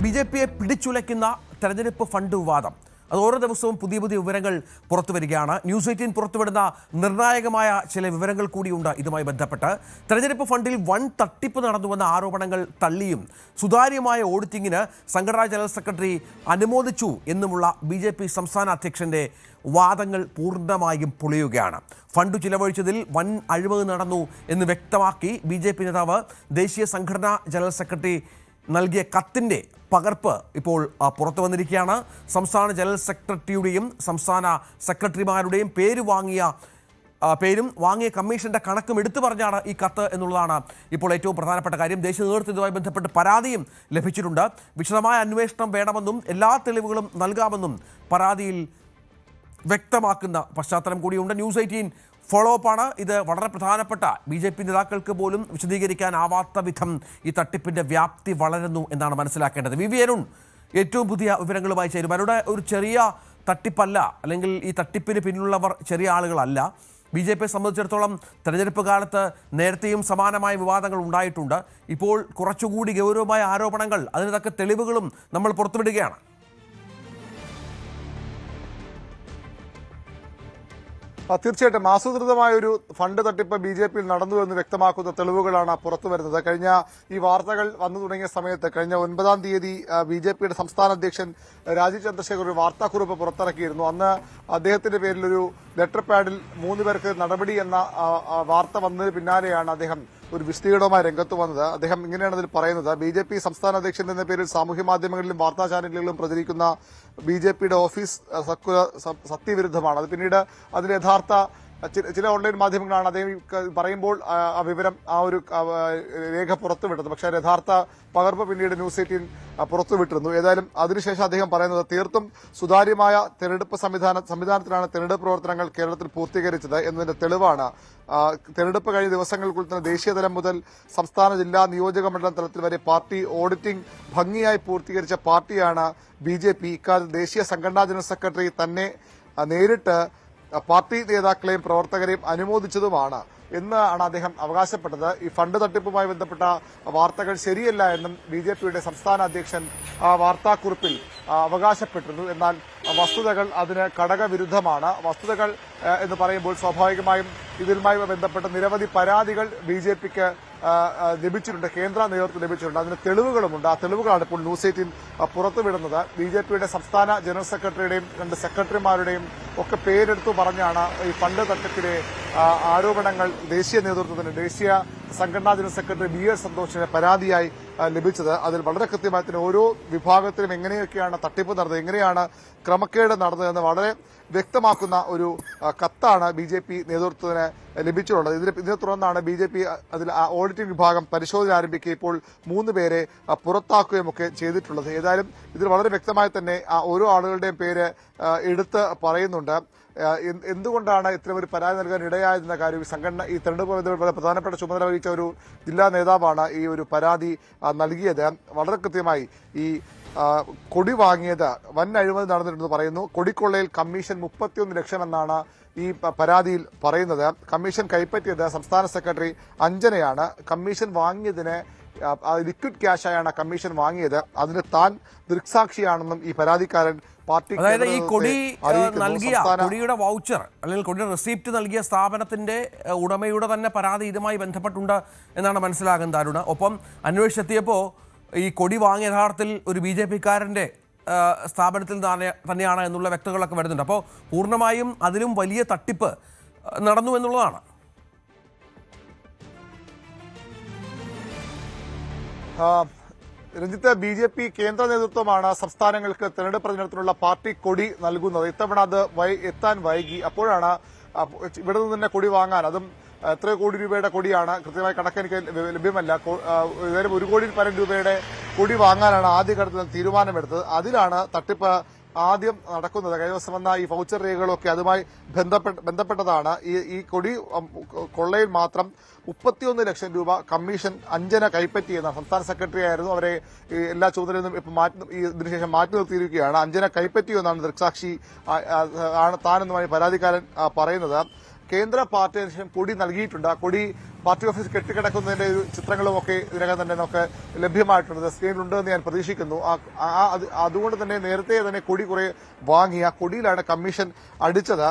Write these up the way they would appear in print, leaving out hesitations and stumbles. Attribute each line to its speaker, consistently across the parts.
Speaker 1: ബിജെപിയെ പിടിച്ചുലയ്ക്കുന്ന തെരഞ്ഞെടുപ്പ് ഫണ്ട് വിവാദം അത് ഓരോ ദിവസവും പുതിയ പുതിയ വിവരങ്ങൾ പുറത്തുവരികയാണ്. ന്യൂസ് 18 പുറത്തുവിടുന്ന നിർണായകമായ ചില വിവരങ്ങൾ കൂടിയുണ്ട്. ഇതുമായി ബന്ധപ്പെട്ട് തെരഞ്ഞെടുപ്പ് ഫണ്ടിൽ വൻ തട്ടിപ്പ് നടന്നുവെന്ന ആരോപണങ്ങൾ തള്ളിയും സുതാര്യമായ ഓഡിറ്റിംഗിന് സംഘടനാ ജനറൽ സെക്രട്ടറി അനുമോദിച്ചു എന്നുമുള്ള BJP സംസ്ഥാന അധ്യക്ഷന്റെ വാദങ്ങൾ പൂർണ്ണമായും പൊളിയുകയാണ്. ഫണ്ട് ചിലവഴിച്ചതിൽ വൻ അഴിമതി നടന്നു എന്ന് വ്യക്തമാക്കി BJP നേതാവ് ദേശീയ സംഘടനാ ജനറൽ സെക്രട്ടറി നൽകിയ കത്തിന്റെ പകർപ്പ് ഇപ്പോൾ പുറത്തു വന്നിരിക്കുകയാണ്. സംസ്ഥാന ജനറൽ സെക്രട്ടറിയുടെയും സംസ്ഥാന സെക്രട്ടറിമാരുടെയും പേരും വാങ്ങിയ കമ്മീഷന്റെ കണക്കും എടുത്തു പറഞ്ഞാണ് ഈ കത്ത് എന്നുള്ളതാണ് ഇപ്പോൾ ഏറ്റവും പ്രധാനപ്പെട്ട കാര്യം. ദേശീയ നേതൃത്വവുമായി ബന്ധപ്പെട്ട് പരാതിയും ലഭിച്ചിട്ടുണ്ട്. വിശദമായ അന്വേഷണം വേണമെന്നും എല്ലാ തെളിവുകളും നൽകാമെന്നും പരാതിയിൽ വ്യക്തമാക്കുന്ന പശ്ചാത്തലം കൂടിയുണ്ട്. ന്യൂസ് 18 ഫോളോ അപ്പാണ്. ഇത് വളരെ പ്രധാനപ്പെട്ട BJP നേതാക്കൾക്ക് പോലും വിശദീകരിക്കാനാവാത്ത വിധം ഈ തട്ടിപ്പിന്റെ വ്യാപ്തി വളരുന്നു എന്നാണ് മനസ്സിലാക്കേണ്ടത്. വി അരുൺ ഏറ്റവും പുതിയ വിവരങ്ങളുമായി ചേരും. അവരുടെ ഒരു ചെറിയ തട്ടിപ്പല്ല, അല്ലെങ്കിൽ ഈ തട്ടിപ്പിന് പിന്നിലുള്ളവർ ചെറിയ ആളുകളല്ല. BJPയെ സംബന്ധിച്ചിടത്തോളം തെരഞ്ഞെടുപ്പ് കാലത്ത് നേരത്തെയും സമാനമായ വിവാദങ്ങൾ ഉണ്ടായിട്ടുണ്ട്. ഇപ്പോൾ കുറച്ചുകൂടി ഗൗരവമായ ആരോപണങ്ങൾ, അതിനൊക്കെ തെളിവുകളും നമ്മൾ പുറത്തുവിടുകയാണ്.
Speaker 2: തീർച്ചയായിട്ടും ആസൂത്രിതമായ ഒരു ഫണ്ട് തട്ടിപ്പ് BJPയിൽ നടന്നു എന്ന് വ്യക്തമാക്കുന്ന തെളിവുകളാണ് പുറത്തു വരുന്നത്. കഴിഞ്ഞ ഈ വാർത്തകൾ വന്നു തുടങ്ങിയ സമയത്ത് കഴിഞ്ഞ 9-ാം തീയതി BJPയുടെ സംസ്ഥാന അധ്യക്ഷൻ രാജീവ് ചന്ദ്രശേഖർ ഒരു വാർത്താക്കുറിപ്പ് പുറത്തിറക്കിയിരുന്നു. അന്ന് അദ്ദേഹത്തിന്റെ പേരിൽ ഒരു ലെറ്റർ പാഡിൽ 3 പേർക്ക് നടപടി എന്ന വാർത്ത വന്നതിന് പിന്നാലെയാണ് അദ്ദേഹം ഒരു വിശദീകരണവുമായി രംഗത്ത് വന്നത്. അദ്ദേഹം ഇങ്ങനെയാണ് അതിൽ പറയുന്നത്: BJP സംസ്ഥാന അധ്യക്ഷൻ എന്ന പേരിൽ സാമൂഹ്യ മാധ്യമങ്ങളിലും വാർത്താ ചാനലുകളിലും പ്രചരിക്കുന്ന BJPയുടെ ഓഫീസ് സത്യവിരുദ്ധമാണ്. അത് പിന്നീട് അതിന്റെ യഥാർത്ഥ ചില ഓൺലൈൻ മാധ്യമങ്ങളാണ് അദ്ദേഹം പറയുമ്പോൾ ആ വിവരം, ആ ഒരു രേഖ പുറത്തുവിട്ടത്. പക്ഷേ യഥാർത്ഥ പകർപ്പ് പിന്നീട് ന്യൂസ് 18 പുറത്തുവിട്ടിരുന്നു. ഏതായാലും അതിനുശേഷം അദ്ദേഹം പറയുന്നത് തീർത്തും സുതാര്യമായ തെരഞ്ഞെടുപ്പ് സംവിധാനത്തിലാണ് തെരഞ്ഞെടുപ്പ് പ്രവർത്തനങ്ങൾ കേരളത്തിൽ പൂർത്തീകരിച്ചത് എന്നതിന്റെ തെളിവാണ്. തെരഞ്ഞെടുപ്പ് കഴിഞ്ഞ ദിവസങ്ങൾക്കുള്ളിൽ തന്നെ ദേശീയതലം മുതൽ സംസ്ഥാന, ജില്ലാ, നിയോജക മണ്ഡലം തലത്തിൽ വരെ പാർട്ടി ഓഡിറ്റിംഗ് ഭംഗിയായി പൂർത്തീകരിച്ച പാർട്ടിയാണ് BJP. ഇക്കാര്യത്തിൽ ദേശീയ സംഘടനാ ജനറൽ സെക്രട്ടറി തന്നെ നേരിട്ട് പാർട്ടി നേതാക്കളെയും പ്രവർത്തകരെയും അനുമോദിച്ചതുമാണ് എന്നാണ് അദ്ദേഹം അവകാശപ്പെട്ടത്. ഈ ഫണ്ട് തട്ടിപ്പുമായി ബന്ധപ്പെട്ട വാർത്തകൾ ശരിയല്ല എന്നും BJPയുടെ സംസ്ഥാന അധ്യക്ഷൻ ആ വാർത്താക്കുറിപ്പിൽ അവകാശപ്പെട്ടിരുന്നു. എന്നാൽ വസ്തുതകൾ അതിന് ഘടകവിരുദ്ധമാണ്. വസ്തുതകൾ എന്ന് പറയുമ്പോൾ സ്വാഭാവികമായും ഇതിലുമായി ബന്ധപ്പെട്ട നിരവധി പരാതികൾ BJPക്ക് ലഭിച്ചിട്ടുണ്ട്, കേന്ദ്ര നേതൃത്വം ലഭിച്ചിട്ടുണ്ട്. അതിന് തെളിവുകളുമുണ്ട്. ആ തെളിവുകളാണ് ഇപ്പോൾ ന്യൂസ് 18 പുറത്തുവിടുന്നത്. BJPയുടെ സംസ്ഥാന ജനറൽ സെക്രട്ടറിയുടെയും 2 സെക്രട്ടറിമാരുടെയും ഒക്കെ പേരെടുത്തു പറഞ്ഞാണ് ഈ ഫണ്ട് തട്ടിപ്പിലെ ആരോപണങ്ങൾ ദേശീയ നേതൃത്വത്തിന്, ദേശീയ സംഘടനാ ജനറൽ സെക്രട്ടറി BL സന്തോഷിന് പരാതിയായി ലഭിച്ചത്. അതിൽ വളരെ കൃത്യമായി തന്നെ ഓരോ വിഭാഗത്തിലും എങ്ങനെയൊക്കെയാണ് തട്ടിപ്പ് നടന്നത്, എങ്ങനെയാണ് ക്രമക്കേട് നടന്നതെന്ന് വളരെ വ്യക്തമാക്കുന്ന ഒരു കത്താണ് BJP നേതൃത്വത്തിന് ലഭിച്ചിട്ടുള്ളത്. ഇതിനെ തുടർന്നാണ് BJP അതിൽ ഓഡിറ്റിംഗ് വിഭാഗം പരിശോധന ആരംഭിക്കുക, ഇപ്പോൾ 3 പേരെ പുറത്താക്കുകയുമൊക്കെ ചെയ്തിട്ടുള്ളത്. ഏതായാലും ഇതിൽ വളരെ വ്യക്തമായി തന്നെ ഓരോ ആളുകളുടെയും പേര് എടുത്ത് പറയുന്നുണ്ട്. എന്തുകൊണ്ടാണ് ഇത്തരം ഒരു പരാതി നൽകാൻ ഇടയായതെന്ന കാര്യം ഈ തെരഞ്ഞെടുപ്പ് പ്രധാനപ്പെട്ട ചുമതല വഹിച്ച ഒരു ജില്ലാ നേതാവാണ് ഈ ഒരു പരാതി നൽകിയത്. വളരെ കൃത്യമായി ഈ കൊടി വാങ്ങിയത് വൻ അഴിമതി നടന്നിട്ടുണ്ടെന്ന് പറയുന്നു. കൊടിക്കൊള്ളയിൽ കമ്മീഷൻ 31 ലക്ഷം എന്നാണ് ഈ പരാതിയിൽ പറയുന്നത്. കമ്മീഷൻ കൈപ്പറ്റിയത് സംസ്ഥാന സെക്രട്ടറി അഞ്ജനയാണ്. കമ്മീഷൻ വാങ്ങിയതിന് ലിക്വിഡ് ക്യാഷായാണ് കമ്മീഷൻ വാങ്ങിയത്. അതിന് താൻ ദൃക്സാക്ഷിയാണെന്നും ഈ പരാതിക്കാരൻ പാർട്ടി,
Speaker 1: അതായത് ഈ കൊടി നൽകിയ കൊടിയുടെ വൗച്ചർ അല്ലെങ്കിൽ കൊടിയുടെ റെസിപ്റ്റ് നൽകിയ സ്ഥാപനത്തിന്റെ ഉടമയുടെ തന്നെ പരാതി ഇതുമായി ബന്ധപ്പെട്ടുണ്ട് എന്നാണ് മനസ്സിലാകുന്നത് അരുണ്. ഒപ്പം അന്വേഷിച്ചെത്തിയപ്പോൾ ഈ കൊടി വാങ്ങിയ യഥാർത്ഥത്തിൽ ഒരു BJPക്കാരന്റെ സ്ഥാപനത്തിൽ തന്നെയാണ് എന്നുള്ള വ്യക്തതകളൊക്കെ വരുന്നുണ്ട്. അപ്പോൾ പൂർണ്ണമായും അതിലും വലിയ തട്ടിപ്പ് നടന്നു എന്നുള്ളതാണ്.
Speaker 2: രഞ്ജിത്ത്, BJP കേന്ദ്ര നേതൃത്വമാണ് സംസ്ഥാനങ്ങൾക്ക് തെരഞ്ഞെടുപ്പ് പ്രചരണത്തിനുള്ള പാർട്ടി കൊടി നൽകുന്നത്. ഇത്തവണ അത് എത്താൻ വൈകി. അപ്പോഴാണ് ഇവിടെ നിന്ന് തന്നെ കൊടി വാങ്ങാൻ, അതും എത്ര കോടി രൂപയുടെ കൊടിയാണ് കൃത്യമായി കണക്ക് എനിക്ക് ലഭ്യമല്ല, ഏതായാലും 1 കോടിയിൽ പരം രൂപയുടെ കൊടി വാങ്ങാനാണ് ആദ്യഘട്ടത്തിൽ തീരുമാനമെടുത്തത്. അതിലാണ് തട്ടിപ്പ് ആദ്യം നടക്കുന്നത്. കഴിഞ്ഞ ദിവസം വന്ന ഈ വൗച്ചർ രേഖകളൊക്കെ അതുമായി ബന്ധപ്പെട്ടതാണ്. ഈ കൊടി കൊള്ളയിൽ മാത്രം 31 ലക്ഷം രൂപ കമ്മീഷൻ അഞ്ജന കൈപ്പറ്റിയെന്ന സംസ്ഥാന സെക്രട്ടറി ആയിരുന്നു. അവരെ എല്ലാ ചുമതലയിൽ നിന്നും ഇപ്പം ഇതിനുശേഷം മാറ്റി നിർത്തിയിരിക്കുകയാണ്. അഞ്ജന കൈപ്പറ്റിയെന്നാണ് ദൃക്സാക്ഷി താനെന്നുമായി പരാതിക്കാരൻ പറയുന്നത്. കേന്ദ്ര പാർട്ടിക്ക് കൊടി നൽകിയിട്ടുണ്ട്. കൊടി പാർട്ടി ഓഫീസ് കെട്ടിക്കിടക്കുന്നതിന്റെ ഒരു ചിത്രങ്ങളും ഒക്കെ ഇതിനകം തന്നെ നമുക്ക് ലഭ്യമായിട്ടുണ്ട്, സ്ക്രീനിലുണ്ട് എന്ന് ഞാൻ പ്രതീക്ഷിക്കുന്നു. അതുകൊണ്ട് തന്നെ നേരത്തെ തന്നെ കൊടി കുറെ വാങ്ങി ആ കൊടിയിലാണ് കമ്മീഷൻ അടിച്ചത്.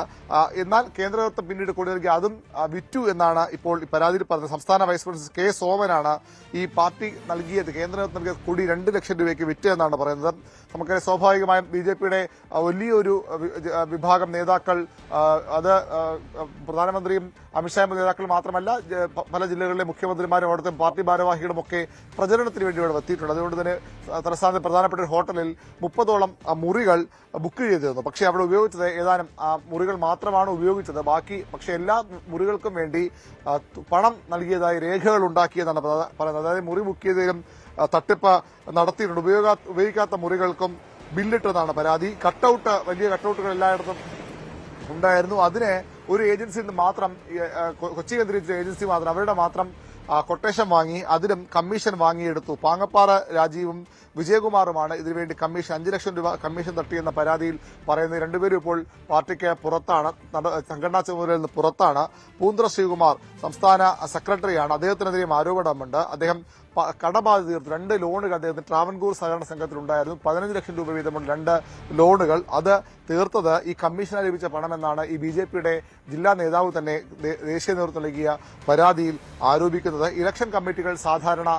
Speaker 2: എന്നാൽ കേന്ദ്ര നേതൃത്വം പിന്നീട് കൊടി നൽകി അതും വിറ്റു എന്നാണ് ഇപ്പോൾ പരാതിയിൽ പറഞ്ഞത്. സംസ്ഥാന വൈസ് പ്രസിഡന്റ് കെ സോമനാണ് ഈ പാർട്ടി നൽകിയത്, കേന്ദ്ര നേതൃത്വം നൽകിയ കൊടി 2 ലക്ഷം രൂപയ്ക്ക് വിറ്റ് എന്നാണ് പറയുന്നത്. നമുക്ക് സ്വാഭാവികമായും BJPയുടെ വലിയൊരു വിഭാഗം നേതാക്കൾ, അത് പ്രധാനമന്ത്രിയും അമിത്ഷായും നേതാക്കൾ മാത്രമല്ല, പല ജില്ലകളിലെ മുഖ്യമന്ത്രിമാരും അവിടുത്തെ പാർട്ടി ഭാരവാഹികളും ഒക്കെ പ്രചരണത്തിന് വേണ്ടി ഇവിടെ എത്തിയിട്ടുണ്ട്. അതുകൊണ്ട് തന്നെ തലസ്ഥാനത്തെ പ്രധാനപ്പെട്ട ഒരു ഹോട്ടലിൽ 30ഓളം മുറികൾ ബുക്ക് ചെയ്തിരുന്നു. പക്ഷേ അവിടെ ഉപയോഗിച്ചത് ഏതാനും മുറികൾ മാത്രമാണ് ഉപയോഗിച്ചത്. ബാക്കി പക്ഷേ എല്ലാ മുറികൾക്കും വേണ്ടി പണം നൽകിയതായി രേഖകൾ ഉണ്ടാക്കിയെന്നാണ് പറയുന്നത്. അതായത് മുറി ബുക്ക് ചെയ്തതിലും തട്ടിപ്പ് നടത്തിയിട്ടുണ്ട്. ഉപയോഗിക്കാത്ത മുറികൾക്കും ബില്ലിട്ടെന്നാണ് പരാതി. കട്ടൌട്ട്, വലിയ കട്ടൌട്ടുകൾ എല്ലായിടത്തും ഉണ്ടായിരുന്നു. അതിനെ ഒരു ഏജൻസിയിൽ നിന്ന് മാത്രം, കൊച്ചി കേന്ദ്രീകരിച്ച ഏജൻസി മാത്രം, അവരുടെ മാത്രം കൊട്ടേഷൻ വാങ്ങി അതിലും കമ്മീഷൻ വാങ്ങിയെടുത്തു. പാങ്ങപ്പാറ രാജീവും വിജയകുമാറുമാണ് ഇതിനുവേണ്ടി കമ്മീഷൻ 5 ലക്ഷം രൂപ കമ്മീഷൻ തട്ടിയെന്ന പരാതിയിൽ പറയുന്നത്. രണ്ടുപേരും ഇപ്പോൾ പാർട്ടിക്ക് പുറത്താണ്, സംഘടനാ ചുമതലയിൽ നിന്ന് പുറത്താണ്. പൂന്തുറ ശ്രീകുമാർ സംസ്ഥാന സെക്രട്ടറിയാണ്, അദ്ദേഹത്തിനെതിരെയും ആരോപണമുണ്ട്. അദ്ദേഹം കടബാധ്യത തീർത്തു. 2 ലോണുകൾ അദ്ദേഹത്തിന് ട്രാവൻകൂർ സഹകരണ സംഘത്തിലുണ്ടായിരുന്നു. 15 ലക്ഷം രൂപ വീതമുള്ള 2 ലോണുകൾ. അത് തീർത്തത് ഈ കമ്മീഷന് ലഭിച്ച പണമെന്നാണ് ഈ BJPയുടെ ജില്ലാ നേതാവ് തന്നെ ദേശീയ നേതൃത്വം നൽകിയ പരാതിയിൽ ആരോപിക്കുന്നത്. ഇലക്ഷൻ കമ്മിറ്റികൾ സാധാരണ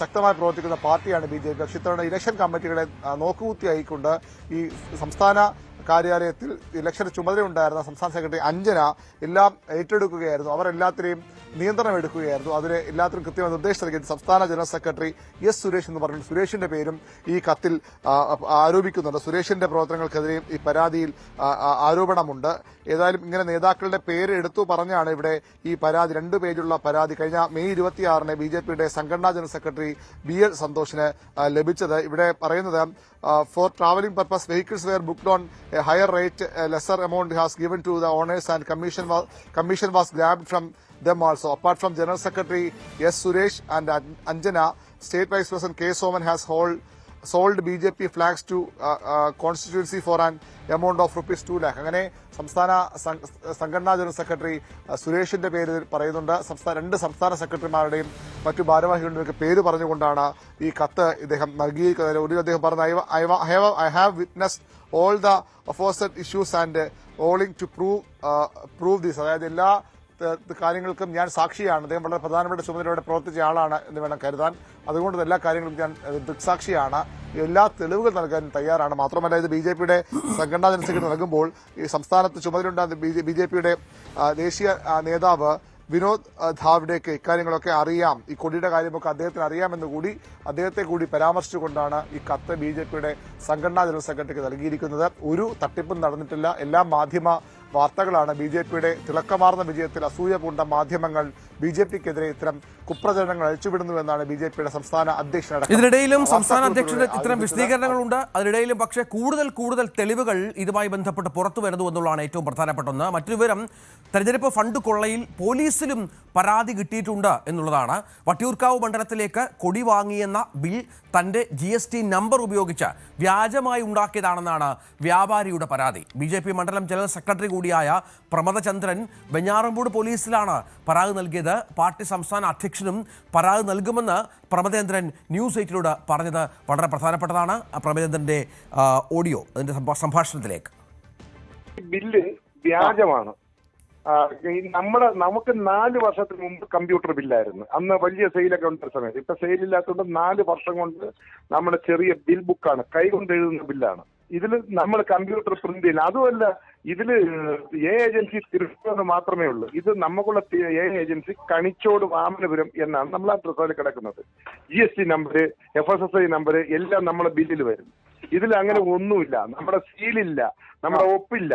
Speaker 2: ശക്തമായി പ്രവർത്തിക്കുന്ന പാർട്ടിയാണ് BJP. പക്ഷേ ഇത്തവണ ഇലക്ഷൻ കമ്മിറ്റികളെ നോക്കുകുത്തിയായിക്കൊണ്ട് ഈ സംസ്ഥാന കാര്യാലയത്തിൽ ഇലക്ഷന് ചുമതലയുണ്ടായിരുന്ന സംസ്ഥാന സെക്രട്ടറി അഞ്ജന എല്ലാം ഏറ്റെടുക്കുകയായിരുന്നു. അവർ എല്ലാത്തിനെയും നിയന്ത്രണം എടുക്കുകയായിരുന്നു. അതിന് എല്ലാത്തിനും കൃത്യമായ നിർദ്ദേശം നൽകിയിട്ട് സംസ്ഥാന ജനറൽ സെക്രട്ടറി എസ് സുരേഷ് എന്ന് പറഞ്ഞു. സുരേഷിന്റെ പേരും ഈ കത്തിൽ ആരോപിക്കുന്നുണ്ട്. സുരേഷിന്റെ പ്രവർത്തനങ്ങൾക്കെതിരെയും ഈ പരാതിയിൽ ആരോപണമുണ്ട്. ഏതായാലും ഇങ്ങനെ നേതാക്കളുടെ പേര് എടുത്തു പറഞ്ഞാണ് ഇവിടെ ഈ പരാതി, 2 പേജുള്ള പരാതി കഴിഞ്ഞ മെയ് 26-ന് BJPയുടെ സംഘടനാ ജനറൽ സെക്രട്ടറി BL സന്തോഷിന് ലഭിച്ചത്. ഇവിടെ പറയുന്നത് for travelling purpose vehicles were booked on a higher rate, lesser amount has given to the owners and commission was grabbed from them also. Apart from General Secretary S. Suresh and Anjana, State Vice President K. Soman has sold BJP flags to constituency for an amount of rupees 2 lakh. അങ്ങനെ സംസ്ഥാന സംഘടനാ general secretary സുരേഷിന്റെ പേര് പറയുന്നുണ്ട്. 2 സംസ്ഥാന സെക്രട്ടറിമാരുടെയും മറ്റു ഭാരവാഹികളുടെയൊക്കെ പേര് പറഞ്ഞുകൊണ്ടാണ് ഈ കത്ത് ഇദ്ദേഹം നൽകിയിരിക്കുന്നത്. ഒടുവിൽ അദ്ദേഹം പറഞ്ഞു, I have witnessed all the aforesaid issues and willing to prove this. അതായത് എല്ലാ കാര്യങ്ങൾക്കും ഞാൻ സാക്ഷിയാണ്. അദ്ദേഹം വളരെ പ്രധാനപ്പെട്ട ചുമതലയോടെ പ്രവർത്തിച്ച ആളാണ് എന്ന് വേണം കരുതാൻ. അതുകൊണ്ട് എല്ലാ കാര്യങ്ങൾക്കും ഞാൻ ദൃക്സാക്ഷിയാണ്, എല്ലാ തെളിവുകൾ നൽകാൻ തയ്യാറാണ്. മാത്രമല്ല ഇത് BJPയുടെ സംഘടനാ ജനറൽ സെക്രട്ടറി നൽകുമ്പോൾ ഈ സംസ്ഥാനത്ത് ചുമതലയുണ്ടാകുന്ന BJPയുടെ ദേശീയ നേതാവ് വിനോദ് ധാവ്ഡേക്ക് ഇക്കാര്യങ്ങളൊക്കെ അറിയാം, ഈ കൊടിയുടെ കാര്യമൊക്കെ അദ്ദേഹത്തിന് അറിയാമെന്ന് കൂടി അദ്ദേഹത്തെ കൂടി പരാമർശിച്ചുകൊണ്ടാണ് ഈ കത്ത് BJPയുടെ സംഘടനാ ജനറൽ സെക്രട്ടറിക്ക് നൽകിയിരിക്കുന്നത്. ഒരു തട്ടിപ്പും നടന്നിട്ടില്ല. എല്ലാ മാധ്യമ വാർത്തകളാണ്. BJPയുടെ തിളക്കമാർന്ന വിജയത്തിൽ അസൂയ പൂണ്ട മാധ്യമങ്ങൾ BJPക്കെതിരെ ഇത്തരം കുപ്രചരണങ്ങൾ അഴിച്ചുവിടുന്നുവെന്നാണ് BJPയുടെ സംസ്ഥാന അധ്യക്ഷൻ.
Speaker 1: ഇതിനിടയിലും സംസ്ഥാന അധ്യക്ഷന്റെ ഇത്തരം വിശദീകരണങ്ങളുണ്ട്. അതിനിടയിലും പക്ഷേ കൂടുതൽ തെളിവുകൾ ഇതുമായി ബന്ധപ്പെട്ട് പുറത്തു വരുന്നു എന്നുള്ളതാണ് ഏറ്റവും പ്രധാനപ്പെട്ട ഒന്ന്. മറ്റൊരു വിവരം, തെരഞ്ഞെടുപ്പ് ഫണ്ട് കൊള്ളയിൽ പോലീസിലും പരാതി കിട്ടിയിട്ടുണ്ട് എന്നുള്ളതാണ്. വട്ടിയൂർക്കാവ് മണ്ഡലത്തിലേക്ക് കൊടി വാങ്ങിയെന്ന ബിൽ തന്റെ GST നമ്പർ ഉപയോഗിച്ച് വ്യാജമായി ഉണ്ടാക്കിയതാണെന്നാണ് വ്യാപാരിയുടെ പരാതി. BJP മണ്ഡലം ജനറൽ സെക്രട്ടറി കൂടിയായ പ്രമദചന്ദ്രൻ വെഞ്ഞാറമൂട് പോലീസിലാണ് പരാതി നൽകിയത്. പാർട്ടി സംസ്ഥാന അധ്യക്ഷനും പരാതി നൽകുമെന്ന് പ്രമദേന്ദ്രൻ ന്യൂസ് 8 പറഞ്ഞത് വളരെ പ്രധാനപ്പെട്ടതാണ്. പ്രമദേന്ദ്രന്റെ ഓഡിയോ, അതിന്റെ സംഭാഷണത്തിലേക്ക്.
Speaker 3: ബില്ല് വ്യാജമാണ്. നമുക്ക് 4 വർഷത്തിന് മുമ്പ് കമ്പ്യൂട്ടർ ബില്ലായിരുന്നു. അന്ന് വലിയ സെയിലൊക്കെ ഉണ്ടായ സമയത്ത്. ഇപ്പൊ സെയിലില്ലാത്തതുകൊണ്ട് 4 വർഷം കൊണ്ട് നമ്മുടെ ചെറിയ ബിൽ ബുക്കാണ്, കൈകൊണ്ട് എഴുതുന്ന ബില്ലാണ്. ഇതിൽ നമ്മൾ കമ്പ്യൂട്ടർ പ്രിന്റ് ചെയ്യില്ല. അതുമല്ല, ഇതില് ഏജൻസി തിരുവനന്തപുരം മാത്രമേ ഉള്ളൂ. ഇത് നമുക്കുള്ള ഏജൻസി കണിച്ചോട് വാമനപുരം എന്നാണ് നമ്മൾ ആ ഡ്രസ്സിൽ കിടക്കുന്നത്. GST നമ്പർ, FSSI നമ്പർ എല്ലാം നമ്മുടെ ബില്ലിൽ വരും. ഇതിൽ അങ്ങനെ ഒന്നുമില്ല, നമ്മുടെ സീലില്ല, നമ്മുടെ ഒപ്പില്ല.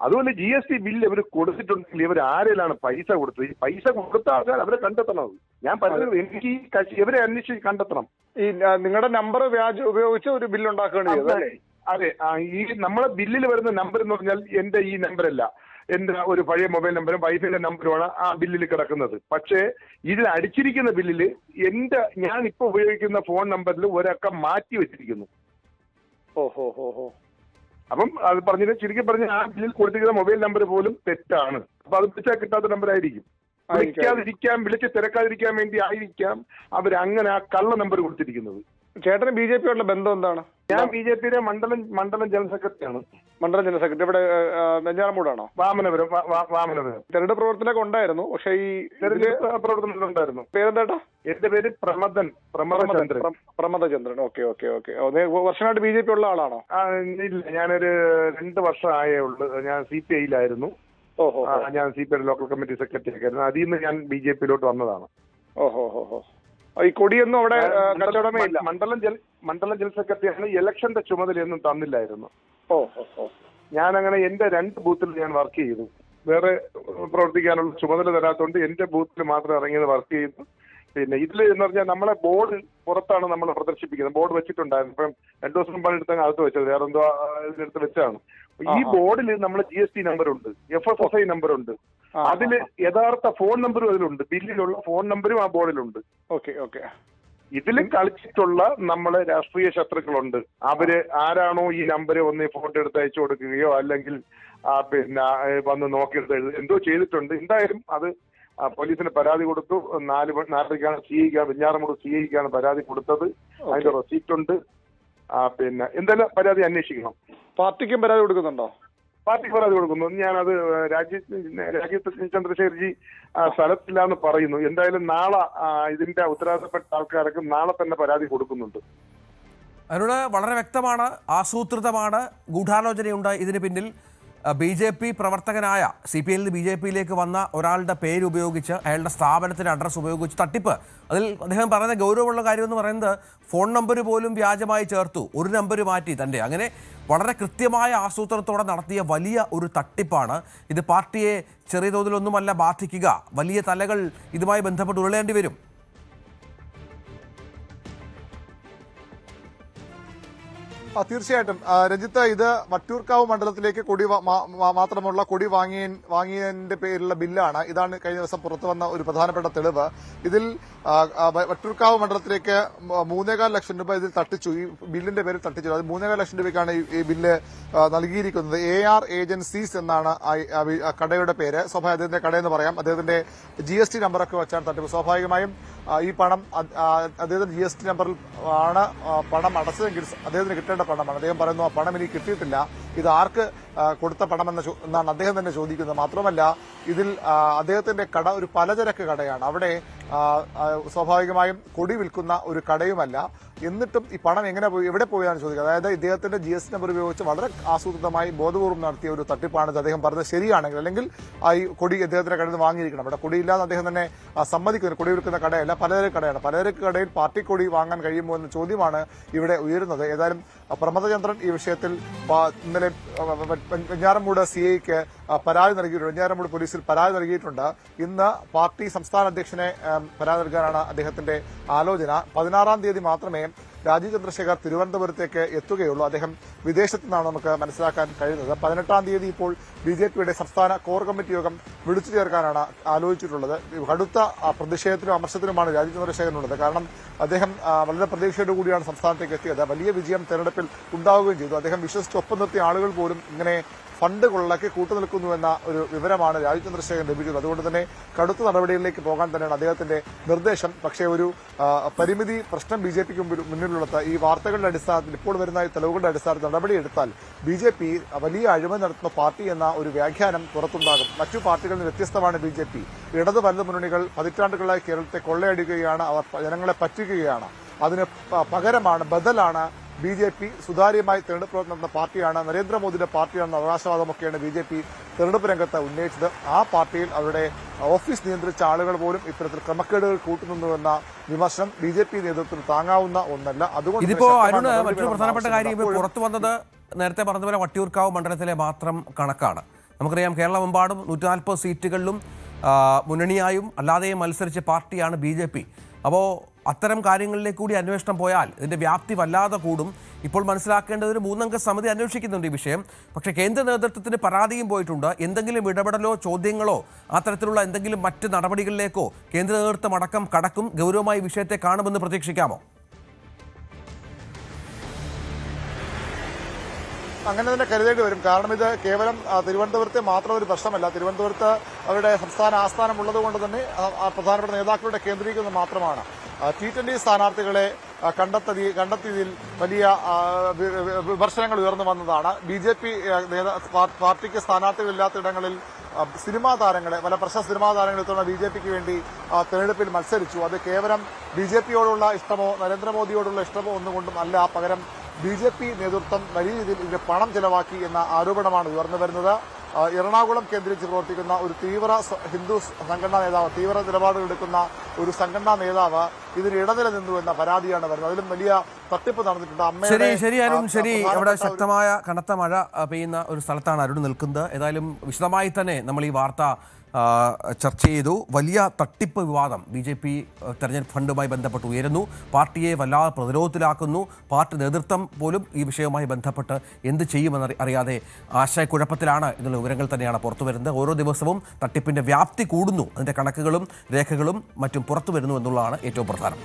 Speaker 3: അതുപോലെ GST ബില്ല് ഇവർ കൊടുത്തിട്ടുണ്ടെങ്കിൽ ഇവർ ആരെയാണ് പൈസ കൊടുത്തത്? ഈ പൈസ കൊടുത്ത ആൾക്കാർ അവരെ കണ്ടെത്തണം. ഞാൻ പറയുന്നത് എനിക്ക് ഈ കക്ഷി ഇവരെ അന്വേഷിച്ച് കണ്ടെത്തണം.
Speaker 4: ഈ നിങ്ങളുടെ നമ്പർ ഉപയോഗിച്ച് ഒരു ബില്ല് ഉണ്ടാക്കുകയാണ്.
Speaker 3: അതെ, ഈ നമ്മളെ ബില്ലിൽ വരുന്ന നമ്പർ എന്ന് പറഞ്ഞാൽ എന്റെ ഈ നമ്പരല്ല, എന്റെ ഒരു പഴയ മൊബൈൽ നമ്പറും വൈഫിന്റെ നമ്പറുമാണ് ആ ബില്ലിൽ കിടക്കുന്നത്. പക്ഷേ ഇതിൽ അടിച്ചിരിക്കുന്ന ബില്ലില് ഞാൻ ഇപ്പൊ ഉപയോഗിക്കുന്ന ഫോൺ നമ്പറിൽ ഒരക്കം മാറ്റി വെച്ചിരിക്കുന്നു. അപ്പം അത് പറഞ്ഞത് ചുരുക്കി പറഞ്ഞ ആ ബില്ലിൽ കൊടുത്തിരിക്കുന്ന മൊബൈൽ നമ്പർ പോലും തെറ്റാണ്. അപ്പൊ അത് പിടിച്ചാൽ കിട്ടാത്ത നമ്പർ ആയിരിക്കും. വിളിക്കാതിരിക്കാൻ, വിളിച്ച് തിരക്കാതിരിക്കാൻ വേണ്ടി ആയിരിക്കാം അവരങ്ങനെ ആ കള്ള നമ്പർ കൊടുത്തിരിക്കുന്നത്.
Speaker 4: ചേട്ടന് BJP യോടുള്ള ബന്ധം എന്താണ്?
Speaker 3: ഞാൻ BJPയുടെ മണ്ഡലം ജനറൽ സെക്രട്ടറിയാണ്.
Speaker 4: മണ്ഡലം ജനറൽ സെക്രട്ടറി ഇവിടെ വെഞ്ഞാറമൂടാണോ?
Speaker 3: വാമനപുരം.
Speaker 4: തെരഞ്ഞെടുപ്പ് പ്രവർത്തനമൊക്കെ ഉണ്ടായിരുന്നു. പക്ഷെ ഈ
Speaker 3: തെരഞ്ഞെടുപ്പ് പ്രവർത്തനത്തിലുണ്ടായിരുന്നു.
Speaker 4: പേരെന്താ?
Speaker 3: എന്റെ പേര്
Speaker 4: പ്രമദചന്ദ്രൻ. ഓക്കെ. വർഷമായിട്ട് BJP ഉള്ള ആളാണോ?
Speaker 3: ഇല്ല, ഞാനൊരു 2 വർഷം ആയേ ഉള്ളൂ. ഞാൻ CPI-യിലായിരുന്നു. ഞാൻ CPI ലോക്കൽ കമ്മിറ്റി സെക്രട്ടറി ഒക്കെ ആയിരുന്നു. അതിൽ നിന്ന് ഞാൻ BJP-യിലോട്ട് വന്നതാണ്.
Speaker 4: ഈ കൊടിയൊന്നും അവിടെ കച്ചവടമേ ഇല്ല.
Speaker 3: മണ്ഡലം ജനറൽ സെക്രട്ടറിയാണ്. ഇലക്ഷന്റെ ചുമതലയൊന്നും തന്നില്ലായിരുന്നു. ഞാൻ അങ്ങനെ എന്റെ 2 ബൂത്തിൽ ഞാൻ വർക്ക് ചെയ്തു. വേറെ പ്രവർത്തിക്കാനുള്ള ചുമതല തരാത്തോണ്ട് എന്റെ ബൂത്തിൽ മാത്രം ഇറങ്ങിയത് വർക്ക് ചെയ്തു. പിന്നെ ഇതിൽ എന്ന് പറഞ്ഞാൽ നമ്മളെ ബോർഡ് പുറത്താണ് നമ്മൾ പ്രദർശിപ്പിക്കുന്നത്. ബോർഡ് വെച്ചിട്ടുണ്ടായിരുന്നു. ഇപ്പം 2 ദിവസം മുമ്പാണ് എടുത്തങ്ങ് അകത്ത് വെച്ചത്. വേറെ എന്തോ ഇതിനെടുത്ത് വെച്ചാണ്. ഈ ബോർഡിൽ നമ്മൾ GST നമ്പറുണ്ട്, FSSI നമ്പറുണ്ട്. അതില് യഥാർത്ഥ ഫോൺ നമ്പറും അതിലുണ്ട്. ബില്ലിലുള്ള ഫോൺ നമ്പരും ആ ബോർഡിലുണ്ട്. ഇതിൽ കളിച്ചിട്ടുള്ള നമ്മളെ രാഷ്ട്രീയ ശത്രുക്കളുണ്ട്. അവര് ആരാണോ ഈ നമ്പർ ഒന്ന് ഫോട്ടോ എടുത്ത് അയച്ചു കൊടുക്കുകയോ അല്ലെങ്കിൽ പിന്നെ വന്ന് നോക്കിയെടുത്ത് എന്തോ ചെയ്തിട്ടുണ്ട്. എന്തായാലും അത് പോലീസിന് പരാതി കൊടുത്തു. 4-ക്കാണ് വെഞ്ഞാറമൂട് CIക്കാണ് പരാതി കൊടുത്തത്. അതിന്റെ റെസീപ്റ്റ് ഉണ്ട്. പിന്നെ എന്തായാലും പരാതി അന്വേഷിക്കണം.
Speaker 4: പാർട്ടിക്കും പരാതി കൊടുക്കുന്നുണ്ടോ?
Speaker 3: പാർട്ടിക്ക് പരാതി കൊടുക്കുന്നു. ഞാനത് രാജീവ് ചന്ദ്രശേഖർജി സ്ഥലത്തില്ല എന്ന് പറയുന്നു. എന്തായാലും നാളെ ഇതിന്റെ ഉത്തരവാദിത്തപ്പെട്ട ആൾക്കാർക്ക് നാളെ തന്നെ പരാതി കൊടുക്കുന്നുണ്ട്.
Speaker 1: അതിനോട് വളരെ വ്യക്തമാണ്, ആസൂത്രിതമാണ്, ഗൂഢാലോചനയുണ്ട് ഇതിന് പിന്നിൽ. BJP പ്രവർത്തകനായ CPIയിൽ നിന്ന് BJPയിലേക്ക് വന്ന ഒരാളുടെ പേര് ഉപയോഗിച്ച് അയാളുടെ സ്ഥാപനത്തിൻ്റെ അഡ്രസ്സ് ഉപയോഗിച്ച് തട്ടിപ്പ്. അതിൽ അദ്ദേഹം പറയുന്ന ഗൗരവമുള്ള കാര്യം എന്ന് പറയുന്നത് ഫോൺ നമ്പർ പോലും വ്യാജമായി ചേർത്തു, ഒരു നമ്പർ മാറ്റി തൻ്റെ. അങ്ങനെ വളരെ കൃത്യമായ ആസൂത്രണത്തോടെ നടത്തിയ വലിയ ഒരു തട്ടിപ്പാണ് ഇത്. പാർട്ടിയെ ചെറിയ തോതിലൊന്നുമല്ല ബാധിക്കുക, വലിയ തലകൾ ഇതുമായി ബന്ധപ്പെട്ട് ഉരുളേണ്ടി വരും.
Speaker 2: തീർച്ചയായിട്ടും രഞ്ജിത്ത്, ഇത് വട്ടിയൂർക്കാവ് മണ്ഡലത്തിലേക്ക് മാത്രമുള്ള കൊടി വാങ്ങിയതിന്റെ പേരിലുള്ള ബില്ലാണ്. ഇതാണ് കഴിഞ്ഞ ദിവസം പുറത്തു വന്ന ഒരു പ്രധാനപ്പെട്ട തെളിവ്. ഇതിൽ വട്ടിയൂർക്കാവ് മണ്ഡലത്തിലേക്ക് 3.25 ലക്ഷം രൂപ ഇതിൽ തട്ടിച്ചു. ഈ ബില്ലിന്റെ പേരിൽ തട്ടിച്ചു. അത് 3.25 ലക്ഷം രൂപയ്ക്കാണ് ഈ ബില്ല് നൽകിയിരിക്കുന്നത്. AR ഏജൻസീസ് എന്നാണ് കടയുടെ പേര്. സ്വാഭാവിക അദ്ദേഹത്തിന്റെ കടയെന്ന് പറയാം. അദ്ദേഹത്തിന്റെ GST നമ്പറൊക്കെ വെച്ചാണ് തട്ടിപ്പ്. സ്വാഭാവികമായും ഈ പണം അദ്ദേഹത്തിന്റെ GST നമ്പറിൽ ആണ് പണം അടച്ചതെങ്കിൽ അദ്ദേഹത്തിന് കിട്ടേണ്ട പണമാണ്. അദ്ദേഹം പറയുന്നു ആ പണം എനിക്ക് കിട്ടിയിട്ടില്ല, ഇത് ആർക്ക് കൊടുത്ത പണമെന്നാണ് അദ്ദേഹം തന്നെ ചോദിക്കുന്നത്. മാത്രമല്ല ഇതിൽ അദ്ദേഹത്തിന്റെ കട ഒരു പലചരക്ക് കടയാണ്. അവിടെ സ്വാഭാവികമായും കൊടി വിൽക്കുന്ന ഒരു കടയുമല്ല. എന്നിട്ടും ഈ പണം എങ്ങനെ പോയി, എവിടെ പോയാണ് ചോദിക്കുന്നത്. അതായത് ഇദ്ദേഹത്തിന്റെ GST നമ്പർ ഉപയോഗിച്ച് വളരെ ആസൂത്രിതമായി ബോധപൂർവ്വം നടത്തിയ ഒരു തട്ടിപ്പാണിത്. അദ്ദേഹം പറഞ്ഞത് ശരിയാണെങ്കിൽ, അല്ലെങ്കിൽ ഈ കൊടി അദ്ദേഹത്തിന്റെ കടയിൽ നിന്ന് വാങ്ങിയിരിക്കണം. ഇവിടെ കൊടിയില്ലാതെ അദ്ദേഹം തന്നെ സമ്മതിക്കുന്നു. കൊടി വിൽക്കുന്ന കടയല്ല, പലചരക്ക് കടയാണ്. പലചരക്ക് കടയിൽ പാർട്ടി കൊടി വാങ്ങാൻ കഴിയുമോ എന്ന ചോദ്യമാണ് ഇവിടെ ഉയരുന്നത്. ഏതായാലും പ്രമദചന്ദ്രൻ ഈ വിഷയത്തിൽ ഇന്നലെ വെഞ്ഞാറമൂട് CIക്ക് പരാതി നൽകിയിട്ടുണ്ട്. വെഞ്ഞാറമൂട് പോലീസിൽ പരാതി നൽകിയിട്ടുണ്ട്. ഇന്ന് പാർട്ടി സംസ്ഥാന അധ്യക്ഷനെ പരാതി നൽകാനാണ് അദ്ദേഹത്തിന്റെ ആലോചന. 16-ാം തീയതി മാത്രമേ രാജീവ് ചന്ദ്രശേഖർ തിരുവനന്തപുരത്തേക്ക് എത്തുകയുള്ളൂ. അദ്ദേഹം വിദേശത്തു നിന്നാണ് നമുക്ക് മനസ്സിലാക്കാൻ കഴിയുന്നത്. 18-ാം തീയതി ഇപ്പോൾ BJPയുടെ സംസ്ഥാന കോർ കമ്മിറ്റി യോഗം വിളിച്ചു ചേർക്കാനാണ് ആലോചിച്ചിട്ടുള്ളത്. കടുത്ത പ്രതിഷേധത്തിനും അമർഷത്തിനുമാണ് രാജീവ് ചന്ദ്രശേഖരനുള്ളത്. കാരണം അദ്ദേഹം വളരെ പ്രതീക്ഷയോടു കൂടിയാണ് സംസ്ഥാനത്തേക്ക് എത്തിയത്. വലിയ വിജയം തെരഞ്ഞെടുപ്പിൽ ഉണ്ടാവുകയും ചെയ്തു. അദ്ദേഹം വിശ്വസിച്ച് ഒപ്പം നിർത്തിയ ആളുകൾ പോലും ഇങ്ങനെ ഫണ്ട് കൊള്ളക്ക് കൂട്ടുനിൽക്കുന്നുവെന്ന ഒരു വിവരമാണ് രാജീവ് ചന്ദ്രശേഖരൻ ലഭിച്ചത്. അതുകൊണ്ട് തന്നെ കടുത്ത നടപടികളിലേക്ക് പോകാൻ തന്നെയാണ് അദ്ദേഹത്തിന്റെ നിർദ്ദേശം. പക്ഷേ ഒരു പരിമിതി പ്രശ്നം BJPക്ക് മുന്നിലുള്ളത് ഈ വാർത്തകളുടെ അടിസ്ഥാനത്തിൽ, ഇപ്പോൾ വരുന്ന തെളിവുകളുടെ അടിസ്ഥാനത്തിൽ നടപടിയെടുത്താൽ BJP വലിയ അഴിമതി നടത്തുന്ന പാർട്ടി എന്ന ഒരു വ്യാഖ്യാനം പുറത്തുണ്ടാകും. മറ്റു പാർട്ടികളിൽ നിന്ന് വ്യത്യസ്തമാണ് BJP. ഇടത് വലത് മുന്നണികൾ പതിറ്റാണ്ടുകളായി കേരളത്തെ കൊള്ളയടിക്കുകയാണ്, അവർ ജനങ്ങളെ പറ്റിക്കുകയാണ്. അതിന് പകരമാണ്, ബദലാണ് BJP സുതാര്യമായി തെരഞ്ഞെടുപ്പ് പ്രവർത്തനം നടത്തുന്ന പാർട്ടിയാണ്, നരേന്ദ്രമോദിയുടെ പാർട്ടിയാണെന്ന അവകാശവാദമൊക്കെയാണ് BJP തെരഞ്ഞെടുപ്പ് രംഗത്ത് ഉന്നയിച്ചത്. ആ പാർട്ടിയിൽ അവരുടെ ഓഫീസ് നിയന്ത്രിച്ച ആളുകൾ പോലും ഇത്തരത്തിൽ ക്രമക്കേടുകൾ കൂട്ടുന്നുവെന്ന വിമർശനം BJP നേതൃത്വത്തിൽ താങ്ങാവുന്ന ഒന്നല്ല. അതുകൊണ്ട്
Speaker 1: ഇതിപ്പോ അരുണ്, മറ്റൊരു പ്രധാനപ്പെട്ട കാര്യം പുറത്തു വന്നത് നേരത്തെ പറഞ്ഞതുപോലെ വട്ടിയൂർക്കാവ് മണ്ഡലത്തിലെ മാത്രം കണക്കാണ്. നമുക്കറിയാം കേരളമെമ്പാടും 140 സീറ്റുകളിലും മുന്നണിയായും അല്ലാതെയും മത്സരിച്ച പാർട്ടിയാണ് BJP. അപ്പോൾ അത്തരം കാര്യങ്ങളിലേക്ക് കൂടി അന്വേഷണം പോയാൽ ഇതിൻ്റെ വ്യാപ്തി വല്ലാതെ കൂടും. ഇപ്പോൾ മനസ്സിലാക്കേണ്ടത് ഒരു 3-അംഗ സമിതി അന്വേഷിക്കുന്നുണ്ട് ഈ വിഷയം. പക്ഷേ കേന്ദ്ര നേതൃത്വത്തിന് പരാതിയും പോയിട്ടുണ്ട്. എന്തെങ്കിലും ഇടപെടലോ ചോദ്യങ്ങളോ അത്തരത്തിലുള്ള എന്തെങ്കിലും മറ്റ് നടപടികളിലേക്കോ കേന്ദ്ര നേതൃത്വം അടക്കം കടക്കും? ഗൗരവമായി വിഷയത്തെ കാണുമെന്ന് പ്രതീക്ഷിക്കാമോ?
Speaker 2: അങ്ങനെ തന്നെ കരുതേണ്ടി വരും. കാരണം ഇത് കേവലം തിരുവനന്തപുരത്തെ മാത്രം ഒരു പ്രശ്നമല്ല. തിരുവനന്തപുരത്ത് അവരുടെ സംസ്ഥാന ആസ്ഥാനം ഉള്ളതുകൊണ്ട് തന്നെ പ്രധാനപ്പെട്ട നേതാക്കളുടെ കേന്ദ്രീകരിക്കുന്നത് മാത്രമാണ്. T20 സ്ഥാനാർത്ഥികളെ കണ്ടെത്തിയതിൽ വലിയ വിമർശനങ്ങൾ ഉയർന്നു വന്നതാണ്. BJP പാർട്ടിക്ക് സ്ഥാനാർത്ഥികളില്ലാത്ത ഇടങ്ങളിൽ സിനിമാ താരങ്ങളെ, പല പ്രശസ്ത സിനിമാ താരങ്ങളെ ഇത്തവണ BJPക്ക് വേണ്ടി തെരഞ്ഞെടുപ്പിൽ മത്സരിച്ചു. അത് കേവലം BJPയോടുള്ള ഇഷ്ടമോ നരേന്ദ്രമോദിയോടുള്ള ഇഷ്ടമോ ഒന്നുകൊണ്ടും അല്ല. പകരം BJP നേതൃത്വം വലിയ രീതിയിൽ ഇതിന് പണം ചെലവാക്കി എന്ന ആരോപണമാണ് ഉയർന്നു വരുന്നത്. എറണാകുളം കേന്ദ്രീകരിച്ച് പ്രവർത്തിക്കുന്ന ഒരു തീവ്ര ഹിന്ദു സംഘടനാ നേതാവ്, തീവ്ര നിലപാടുകൾ എടുക്കുന്ന ഒരു സംഘടനാ നേതാവ് ഇതിന് ഇടനില നിന്നു എന്ന പരാതിയാണ് വരുന്നത്. അതിലും വലിയ തട്ടിപ്പ് നടന്നിട്ടുണ്ട്.
Speaker 1: ശരി അരുൺ, ശരി. അവിടെ ശക്തമായ കനത്ത മഴ പെയ്യുന്ന ഒരു സ്ഥലത്താണ് അരുൺ നിൽക്കുന്നത്. ഏതായാലും വിശദമായി തന്നെ നമ്മൾ ഈ വാർത്ത ചർച്ച ചെയ്തു. വലിയ തട്ടിപ്പ് വിവാദം BJP തെരഞ്ഞെടുപ്പ് ഫണ്ടുമായി ബന്ധപ്പെട്ട് ഉയരുന്നു. പാർട്ടിയെ വല്ലാതെ പ്രതിരോധത്തിലാക്കുന്നു. പാർട്ടി നേതൃത്വം പോലും ഈ വിഷയവുമായി ബന്ധപ്പെട്ട് എന്ത് ചെയ്യുമെന്ന് അറിയാതെ ആശയക്കുഴപ്പത്തിലാണ് എന്നുള്ള വിവരങ്ങൾ തന്നെയാണ് പുറത്തു വരുന്നത്. ഓരോ ദിവസവും തട്ടിപ്പിന്റെ വ്യാപ്തി കൂടുന്നു. അതിന്റെ കണക്കുകളും രേഖകളും മറ്റും പുറത്തു വരുന്നു എന്നുള്ളതാണ് ഏറ്റവും പ്രധാനം.